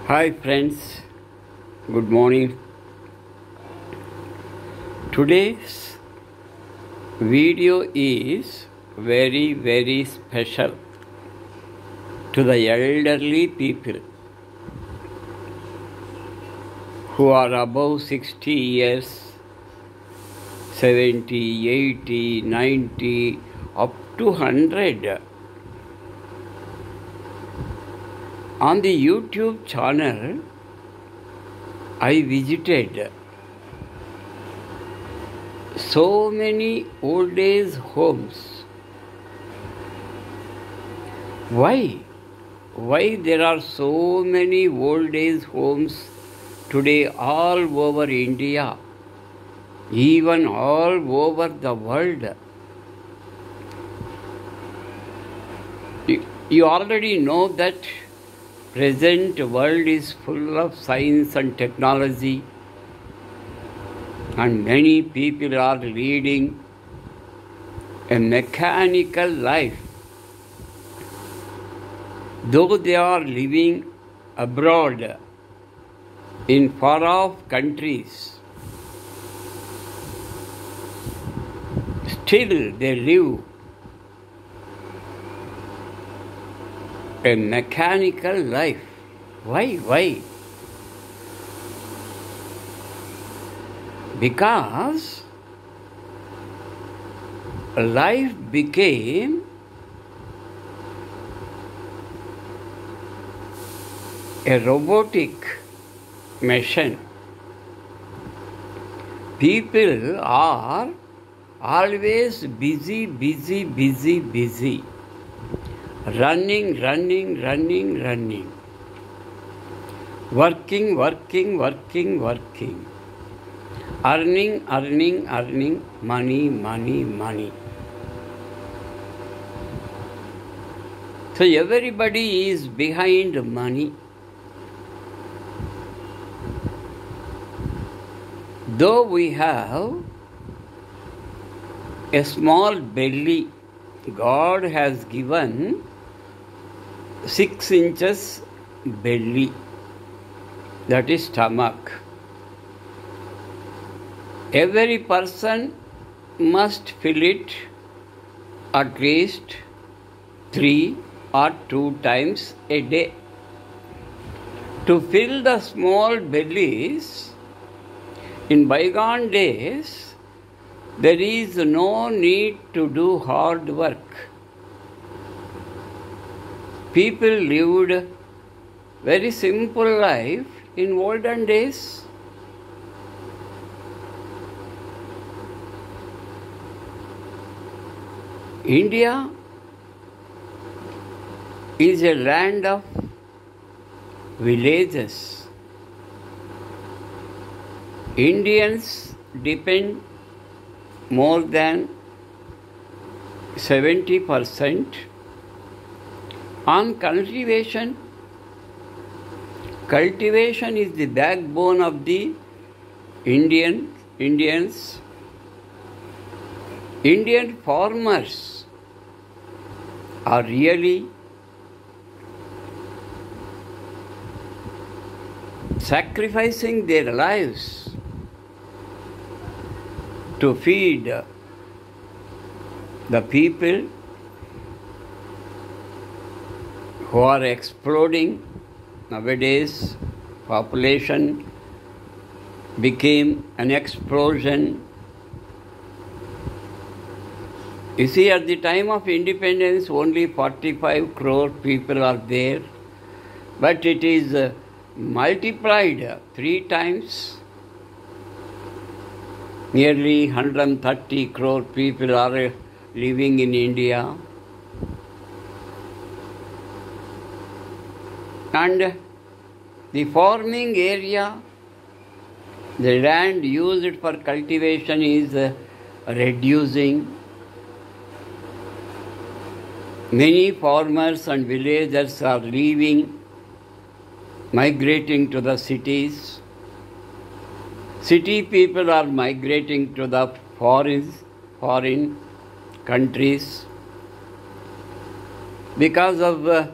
Hi friends, good morning. Today's video is very special to the elderly people who are above 60 years, 70, 80, 90, up to 100. On the YouTube channel, I visited so many old age homes. Why? Why there are so many old age homes today all over India, even all over the world? You already know that present world is full of science and technology, and many people are leading a mechanical life. Though they are living abroad in far-off countries, still they live a mechanical life. Why? Because life became a robotic machine. People are always busy. Running. Working. Earning. Money. So everybody is behind money. Though we have a small belly, God has given 6 inches belly, that is stomach. Every person must fill it at least 3 or 2 times a day. To fill the small bellies, in bygone days, there is no need to do hard work. People lived very simple life in olden days. India is a land of villages. Indians depend more than 70% on cultivation. Cultivation is the backbone of the Indians. Indian farmers are really sacrificing their lives to feed the people who are exploding. Nowadays, population became an explosion. You see, at the time of independence, only 45 crore people are there, but it is multiplied 3 times. Nearly 130 crore people are living in India. And the farming area, the land used for cultivation is reducing. Many farmers and villagers are leaving, migrating to the cities. City people are migrating to the foreign countries because of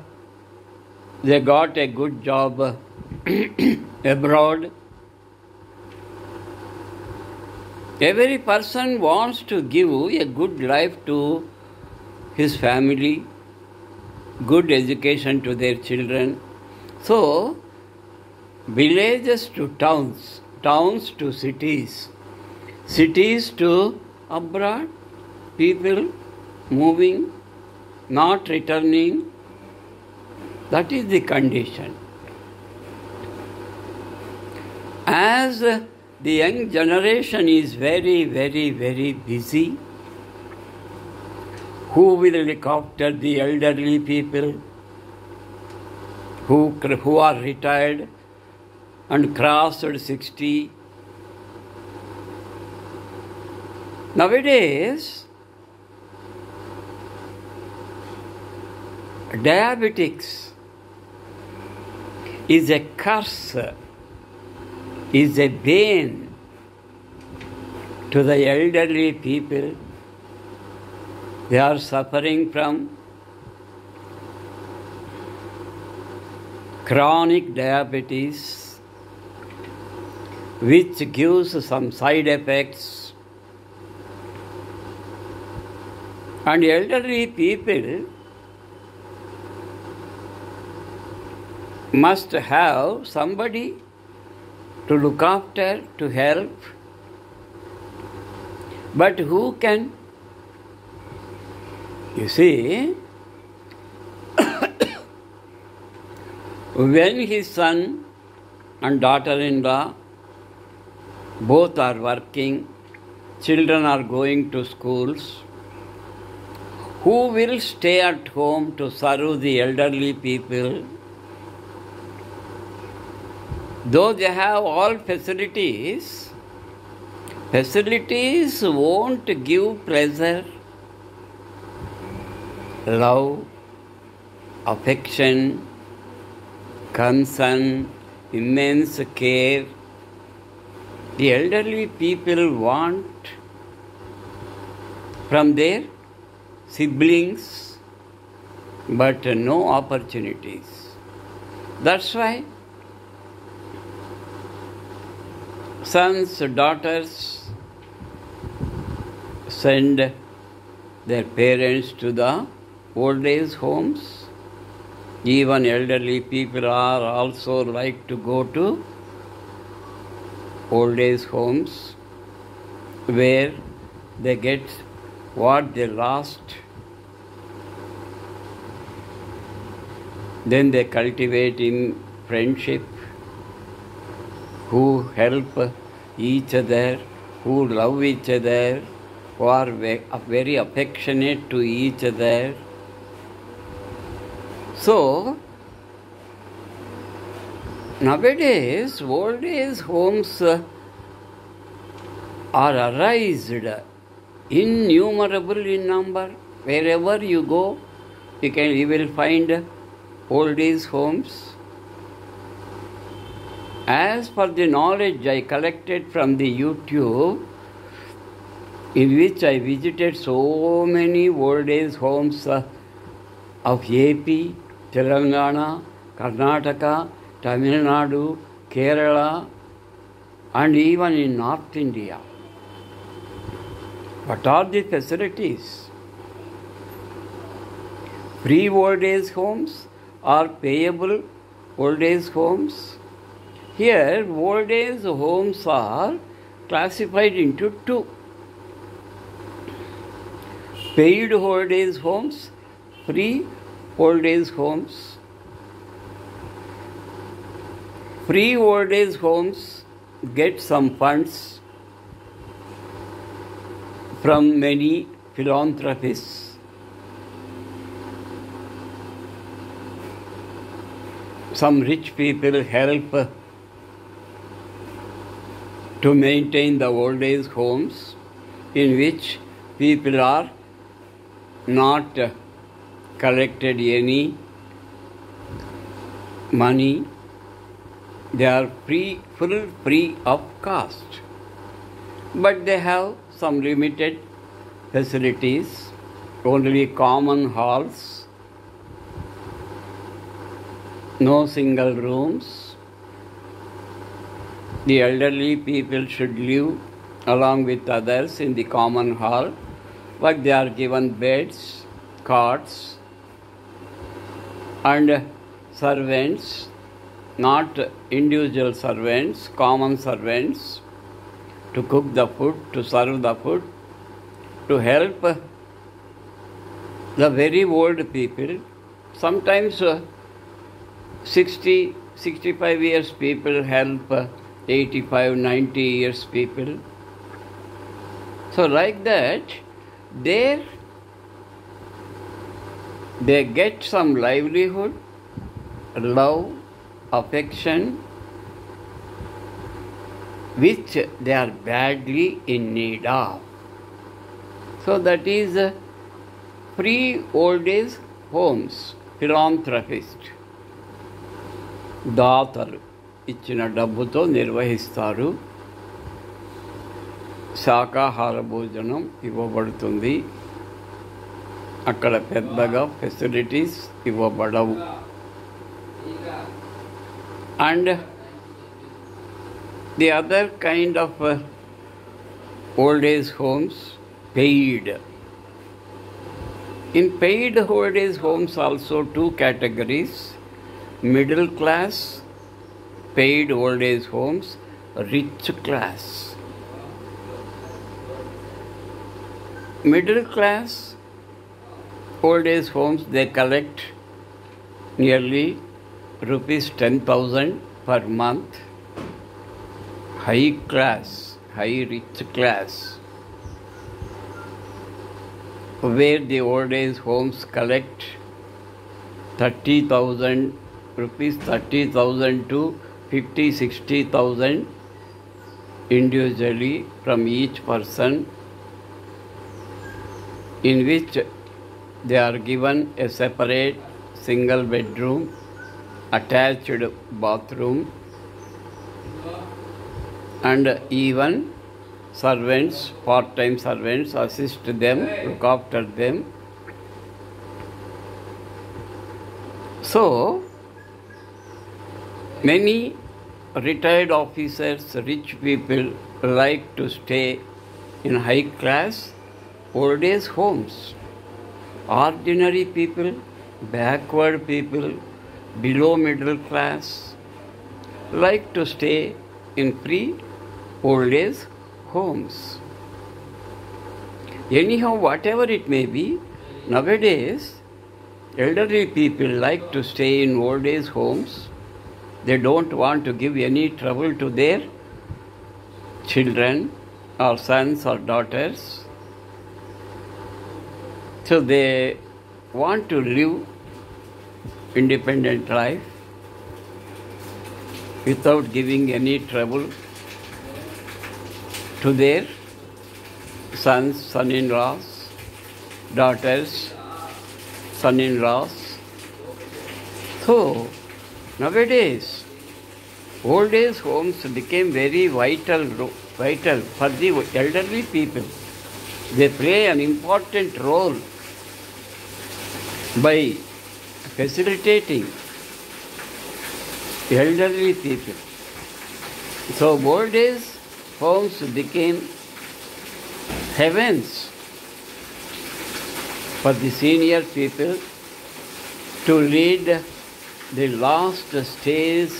they got a good job abroad. Every person wants to give a good life to his family, good education to their children. So, villages to towns, towns to cities, cities to abroad, people moving, not returning. That is the condition. As the young generation is very, very, very busy, who will look after the elderly people who are retired and crossed 60? Nowadays, diabetics is a curse, is a bane to the elderly people. They are suffering from chronic diabetes, which gives some side effects. And elderly people must have somebody to look after, to help. But who can? You see, when his son and daughter-in-law both are working, children are going to schools, who will stay at home to serve the elderly people? Though they have all facilities, facilities won't give pleasure, love, affection, concern, immense care. The elderly people want from their siblings, but no opportunities. That's why sons, daughters send their parents to the old age homes. Even elderly people are also like to go to old age homes where they get what they lost. Then they cultivate in friendship, who help each other, who love each other, who are very affectionate to each other. So, nowadays, old age homes are arised, innumerable in number. Wherever you go, you will find old age homes. As per the knowledge I collected from the YouTube, in which I visited so many old age homes of AP, Telangana, Karnataka, Tamil Nadu, Kerala, and even in North India. What are the facilities? Free old age homes or payable old age homes? Here, old age homes are classified into two. Paid old age homes, free old age homes. Free old age homes get some funds from many philanthropists. Some rich people help to maintain the old age homes in which people are not collected any money. They are free of cost. But they have some limited facilities, only common halls, no single rooms, The elderly people should live along with others in the common hall, but they are given beds, cots, and servants, not individual servants, common servants, to cook the food, to serve the food, to help the very old people. Sometimes 60, 65 years people help 85, 90 years people. So like that, they get some livelihood, love, affection, which they are badly in need of. So that is free old age homes, philanthropist. దాతలు ఇచ్చిన డబ్బుతో నిర్వహిస్తారు. శాకాహార భోజనం ఇవ్వబడుతుంది. అక్కడ పెద్దగా facilities ఇవ్వబడవు. And the other kind of old age homes, paid. In paid old age homes also two categories: middle class paid old age homes, rich class. Middle class old age homes, they collect nearly rupees 10,000 per month. High class, high rich class, where the old age homes collect 30,000 rupees, 30,000 to 50, 60,000 individually from each person, in which they are given a separate single bedroom, attached bathroom, and even servants, part-time servants, assist them, look after them. So, many retired officers, rich people like to stay in high-class old age homes. Ordinary people, backward people, below middle class like to stay in free old age homes. Anyhow, whatever it may be, nowadays elderly people like to stay in old age homes. They don't want to give any trouble to their children or sons or daughters. So they want to live independent life without giving any trouble to their sons, son-in-laws, daughters, son-in-laws. So, nowadays, old age homes became very vital for the elderly people. They play an important role by facilitating elderly people. So, old age homes became heavens for the senior people to lead the last stage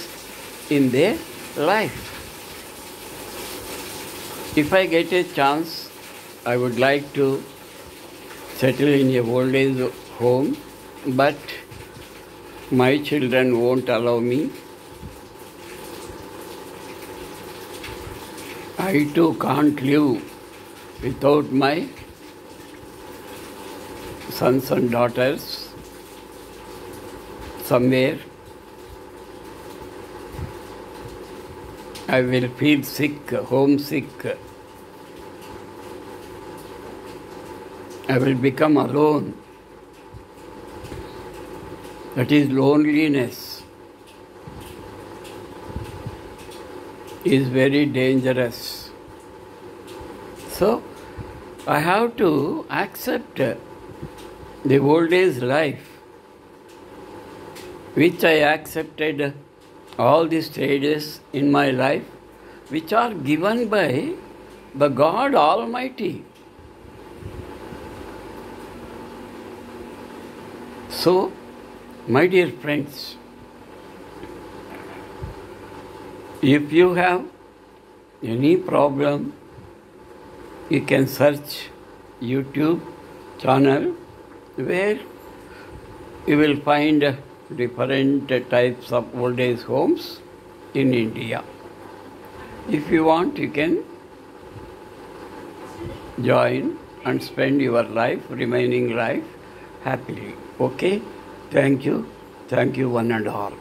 in their life. If I get a chance, I would like to settle in a old age home, but my children won't allow me. I too can't live without my sons and daughters somewhere. I will feel sick, homesick. I will become alone. That is loneliness. Is very dangerous. So, I have to accept the old age life, which I accepted all the stages in my life which are given by the God Almighty. So, my dear friends, if you have any problem, you can search YouTube channel where you will find different types of old age homes in India. If you want, you can join and spend your life, remaining life, happily. Okay? Thank you. Thank you, one and all.